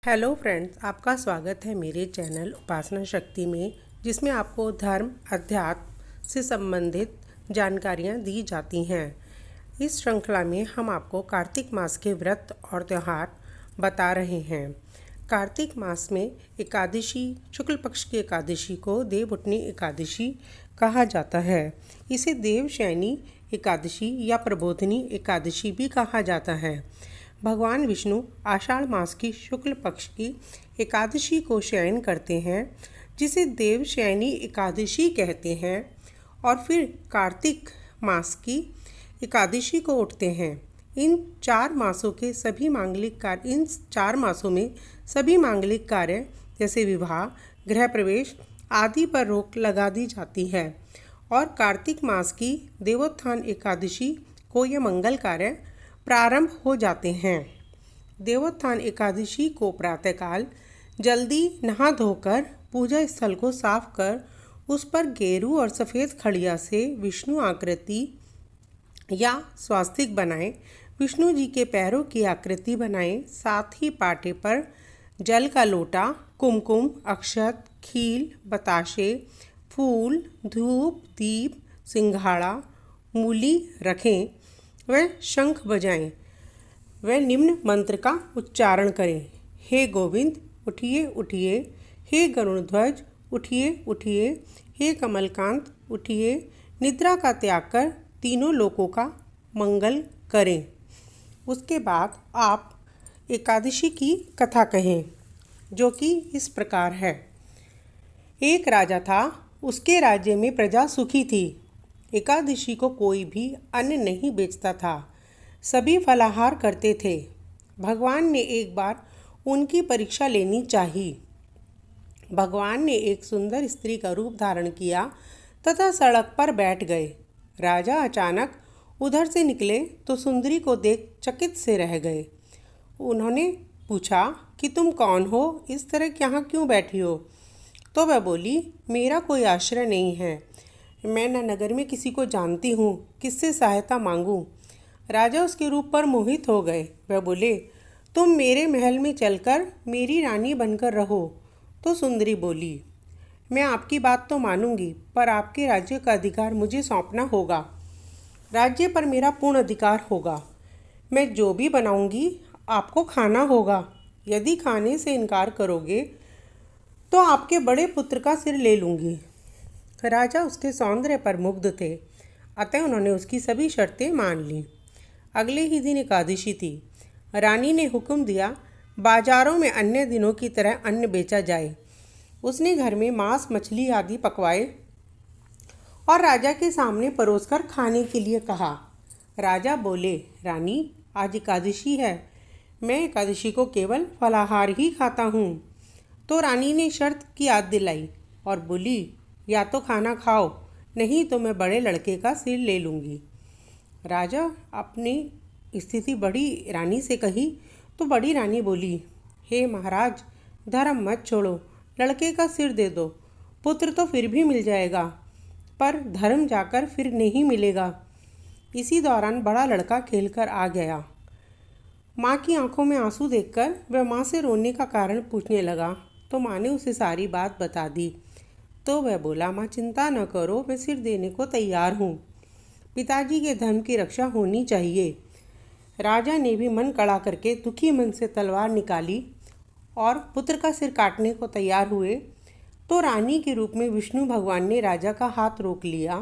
Hello friends, आपका स्वागत है मेरे चैनल उपासना शक्ति में, जिसमें आपको धर्म अध्यात्म से संबंधित जानकारियाँ दी जाती हैं। इस श्रृंखला में हम आपको कार्तिक मास के व्रत और त्यौहार बता रहे हैं। कार्तिक मास में एकादशी, शुक्ल पक्ष की एकादशी को देवउठनी एकादशी कहा जाता है। इसे देवशयनी एकादशी या प्रबोधिनी एकादशी भी कहा जाता है। भगवान विष्णु आषाढ़ मास की शुक्ल पक्ष की एकादशी को शयन करते हैं, जिसे देवशयनी एकादशी कहते हैं, और फिर कार्तिक मास की एकादशी को उठते हैं। इन 4 मासों में सभी मांगलिक कार्य जैसे विवाह, गृह प्रवेश आदि पर रोक लगा दी जाती है, और कार्तिक मास की देवोत्थान एकादशी को यह मंगल कार्य प्रारंभ हो जाते हैं। देवोत्थान एकादशी को प्रातःकाल जल्दी नहा धोकर पूजा स्थल को साफ कर उस पर गेरू और सफ़ेद खड़िया से विष्णु आकृति या स्वास्तिक बनाएं। विष्णु जी के पैरों की आकृति बनाएं। साथ ही पाटे पर जल का लोटा, कुमकुम, अक्षत, खील, बताशे, फूल, धूप, दीप, सिंघाड़ा, मूली रखें। वह शंख बजाएं। वह निम्न मंत्र का उच्चारण करें। हे गोविंद, उठिए उठिए। हे गरुड़ध्वज, उठिए उठिए। हे कमलकांत, उठिए। निद्रा का त्याग कर तीनों लोकों का मंगल करें। उसके बाद आप एकादशी की कथा कहें, जो कि इस प्रकार है। एक राजा था, उसके राज्य में प्रजा सुखी थी। एकादशी को कोई भी अन्न नहीं बेचता था, सभी फलाहार करते थे। भगवान ने एक बार उनकी परीक्षा लेनी चाही। भगवान ने एक सुंदर स्त्री का रूप धारण किया तथा सड़क पर बैठ गए। राजा अचानक उधर से निकले तो सुंदरी को देख चकित से रह गए। उन्होंने पूछा कि तुम कौन हो, इस तरह यहाँ क्यों बैठी हो? तो वह बोली, मेरा कोई आश्रय नहीं है, मैं न नगर में किसी को जानती हूँ, किससे सहायता मांगूं? राजा उसके रूप पर मोहित हो गए। वह बोले, तुम मेरे महल में चलकर मेरी रानी बनकर रहो। तो सुंदरी बोली, मैं आपकी बात तो मानूंगी, पर आपके राज्य का अधिकार मुझे सौंपना होगा। राज्य पर मेरा पूर्ण अधिकार होगा। मैं जो भी बनाऊंगी आपको खाना होगा। यदि खाने से इनकार करोगे तो आपके बड़े पुत्र का सिर ले लूँगी। राजा उसके सौंदर्य पर मुग्ध थे, अतः उन्होंने उसकी सभी शर्तें मान लीं। अगले ही दिन एकादशी थी। रानी ने हुक्म दिया, बाजारों में अन्य दिनों की तरह अन्न बेचा जाए। उसने घर में मांस, मछली आदि पकवाए और राजा के सामने परोसकर खाने के लिए कहा। राजा बोले, रानी, आज एकादशी है, मैं एकादशी को केवल फलाहार ही खाता हूँ। तो रानी ने शर्त की याद दिलाई और बोली, या तो खाना खाओ, नहीं तो मैं बड़े लड़के का सिर ले लूँगी। राजा अपनी स्थिति बड़ी रानी से कही तो बड़ी रानी बोली, हे महाराज, धर्म मत छोड़ो, लड़के का सिर दे दो। पुत्र तो फिर भी मिल जाएगा, पर धर्म जाकर फिर नहीं मिलेगा। इसी दौरान बड़ा लड़का खेलकर आ गया। माँ की आंखों में आंसू देखकर वह माँ से रोने का कारण पूछने लगा, तो माँ ने उसे सारी बात बता दी। तो वह बोला, माँ चिंता न करो, मैं सिर देने को तैयार हूँ। पिताजी के धर्म की रक्षा होनी चाहिए। राजा ने भी मन कड़ा करके दुखी मन से तलवार निकाली और पुत्र का सिर काटने को तैयार हुए, तो रानी के रूप में विष्णु भगवान ने राजा का हाथ रोक लिया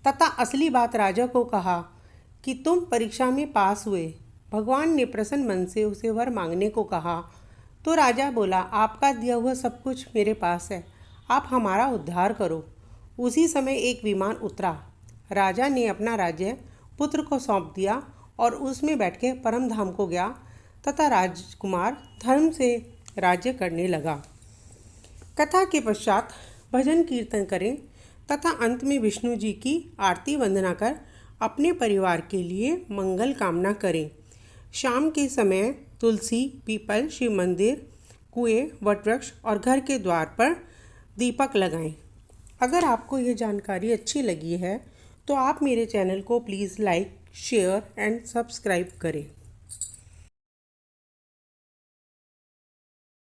तथा असली बात राजा को कहा कि तुम परीक्षा में पास हुए। भगवान ने प्रसन्न मन से उसे वर मांगने को कहा। तो राजा बोला, आपका दिया हुआ सब कुछ मेरे पास है, आप हमारा उद्धार करो। उसी समय एक विमान उतरा। राजा ने अपना राज्य पुत्र को सौंप दिया और उसमें बैठ के परम धाम को गया तथा राजकुमार धर्म से राज्य करने लगा। कथा के पश्चात भजन कीर्तन करें तथा अंत में विष्णु जी की आरती वंदना कर अपने परिवार के लिए मंगल कामना करें। शाम के समय तुलसी, पीपल, शिव मंदिर, कुएं, वटवृक्ष और घर के द्वार पर दीपक लगाएं। अगर आपको ये जानकारी अच्छी लगी है तो आप मेरे चैनल को please like, share and subscribe करें।